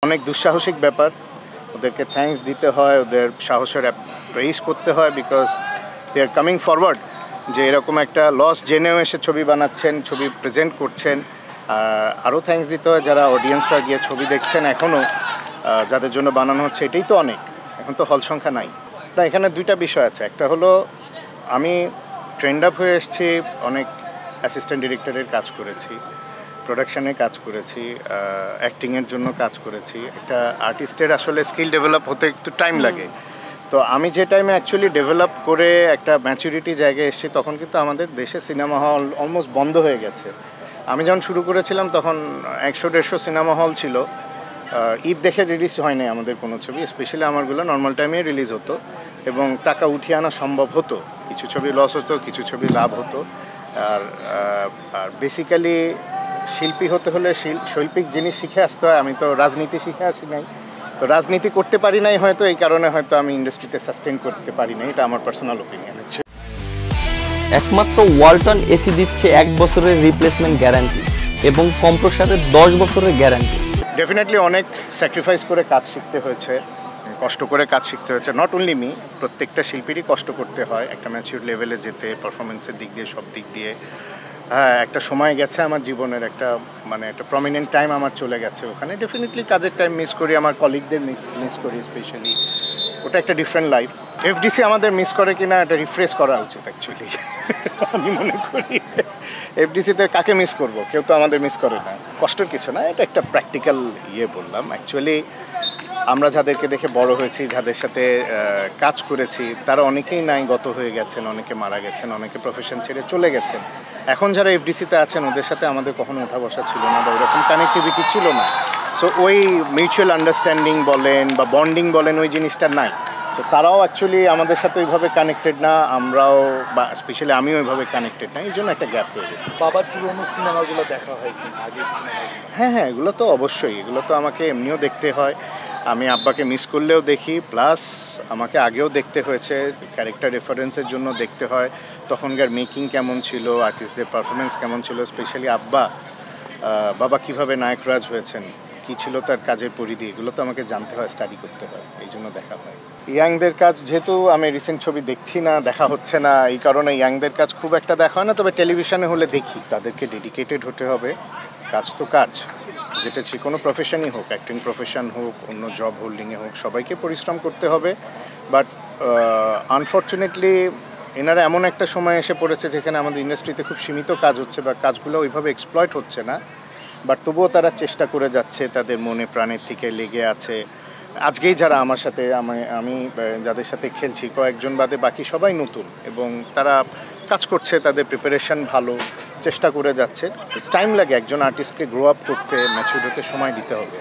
অনেক দুঃসাহসিক ব্যাপার, ওদেরকে থ্যাঙ্কস দিতে হয়, ওদের সাহসের প্রেইজ করতে হয়, because they are coming forward, যে এরকম একটা লস জেনেও এসে ছবি বানাচ্ছেন, ছবি প্রেজেন্ট করছেন। আরও থ্যাঙ্কস দিতে হয় যারা অডিয়েন্সরা গিয়ে ছবি দেখছেন এখনও, যাদের জন্য বানানো হচ্ছে, এটাই তো অনেক। এখন তো হল সংখ্যা নাই না। এখানে দুইটা বিষয় আছে, একটা হলো আমি ট্রেন্ড আপ হয়ে এসেছি, অনেক অ্যাসিস্ট্যান্ট ডিরেক্টরের কাজ করেছি, প্রোডাকশানে কাজ করেছি, অ্যাক্টিংয়ের জন্য কাজ করেছি। একটা আর্টিস্টের আসলে স্কিল ডেভেলপ হতে একটু টাইম লাগে। তো আমি যে টাইমে অ্যাকচুয়ালি ডেভেলপ করে একটা ম্যাচুরিটি জায়গায় এসেছি, তখন কিন্তু আমাদের দেশে সিনেমা হল অলমোস্ট বন্ধ হয়ে গেছে। আমি যখন শুরু করেছিলাম তখন 100-150 সিনেমা হল ছিল। ঈদ দেখে রিলিজ হয়নি আমাদের কোনো ছবি, স্পেশালি আমারগুলো নর্মাল টাইমে রিলিজ হতো এবং টাকা উঠিয়ে আনা সম্ভব হতো। কিছু ছবি লস হতো, কিছু ছবি লাভ হতো। আর বেসিক্যালি শিল্পী হতে হলে শৈল্পিক জিনিস শিখে আসতে হয়। আমি তো রাজনীতি শিখে আসি নাই, তো রাজনীতি করতে পারি নাই হয়তো, এই কারণে হয়তো আমি ইন্ডাস্ট্রিতে সাস্টেন করতে পারি নাই। এটা আমার পার্সোনাল ওপিনিয়ন হচ্ছে। একমাত্র ওয়ালটন এসি দিচ্ছে 1 বছরের রিপ্লেসমেন্ট গ্যারান্টি এবং কম্প্রেসারের 10 বছরের গ্যারান্টি। ডেফিনেটলি অনেক স্যাক্রিফাইস করে কাজ শিখতে হয়েছে, কষ্ট করে কাজ শিখতে হয়েছে। নট অনলি মি, প্রত্যেকটা শিল্পীরই কষ্ট করতে হয় একটা ম্যাচিউর লেভেলে যেতে, পারফরমেন্সের দিক দিয়ে, সব দিক দিয়ে। হ্যাঁ, একটা সময় গেছে আমার জীবনের, একটা প্রমিনেন্ট টাইম আমার চলে গেছে ওখানে। ডেফিনেটলি কাজের টাইম মিস করি, আমার কলিগদের মিস করি স্পেশালি। ওটা একটা ডিফারেন্ট লাইফ। এফডিসি আমাদের মিস করে কিনা এটা রিফ্রেশ করা উচিত অ্যাকচুয়ালি। আমি মনে করি এফডিসিতে কাকে মিস করব, কেউ তো আমাদের মিস করে না। কষ্টের কিছু না, এটা একটা প্র্যাকটিক্যাল বললাম। অ্যাকচুয়ালি আমরা যাদেরকে দেখে বড় হয়েছি, যাদের সাথে কাজ করেছি, তারা অনেকেই নাই গত হয়ে গেছেন, অনেকে মারা গেছেন, অনেকে প্রফেশন ছেড়ে চলে গেছেন। এখন যারা এফডিসিতে আছেন ওদের সাথে আমাদের কখনো ওঠা বসা ছিল না, বা ওরকম কানেক্টিভিটি ছিল না। সো ওই মিউচুয়াল আন্ডারস্ট্যান্ডিং বলেন বা বন্ডিং বলেন, ওই জিনিসটা নাই। সো তারাও অ্যাকচুয়ালি আমাদের সাথে ওইভাবে কানেক্টেড না, আমরাও বা স্পেশালি আমিও ওইভাবে কানেক্টেড না। এই জন্য একটা গ্যাপ হয়ে গেছে। বাবার পুরোনো সিনেমাগুলো দেখা হয় কি আগের সিনেমাগুলো? হ্যাঁ, এগুলো তো অবশ্যই, এগুলো তো আমাকে এমনিও দেখতে হয়। আমি আব্বাকে মিস করলেও দেখি, প্লাস আমাকে আগেও দেখতে হয়েছে, ক্যারেক্টার রেফারেন্সের জন্য দেখতে হয়। তখনকার মেকিং কেমন ছিল, আর্টিস্টদের পারফরমেন্স কেমন ছিল, স্পেশালি বাবা কীভাবে নায়করাজ হয়েছেন, কী ছিল তার কাজের পরিধি, এগুলো তো আমাকে জানতে হয়, স্টাডি করতে হয়, এই জন্য দেখা হয়। ইয়াংদের কাজ যেহেতু আমি রিসেন্ট ছবি দেখছি না, দেখা হচ্ছে না, এই কারণে ইয়াংদের কাজ খুব একটা দেখা হয় না। তবে টেলিভিশনে হলে দেখি। তাদেরকে ডেডিকেটেড হতে হবে, কাজ তো কাজ, যেটা যে কোনো প্রফেশনই হোক, অ্যাক্টিং প্রফেশন হোক, অন্য জব হোল্ডিংয়ে হোক, সবাইকে পরিশ্রম করতে হবে। বাট আনফর্চুনেটলি এনারা এমন একটা সময় এসে পড়েছে যেখানে আমাদের ইন্ডাস্ট্রিতে খুব সীমিত কাজ হচ্ছে, বা কাজগুলো ওইভাবে এক্সপ্লয়েট হচ্ছে না। বাট তবুও তারা চেষ্টা করে যাচ্ছে, তাদের মনে প্রাণের থেকে লেগে আছে। আজকেই যারা আমার সাথে, আমি যাদের সাথে খেলছি, কয়েকজন বাদে বাকি সবাই নতুন, এবং তারা কাজ করছে, তাদের প্রিপারেশন ভালো, চেষ্টা করে যাচ্ছে। টাইম লাগে একজন আর্টিস্টকে গ্রো আপ করতে, ম্যাচিউর হতে সময় দিতে হবে।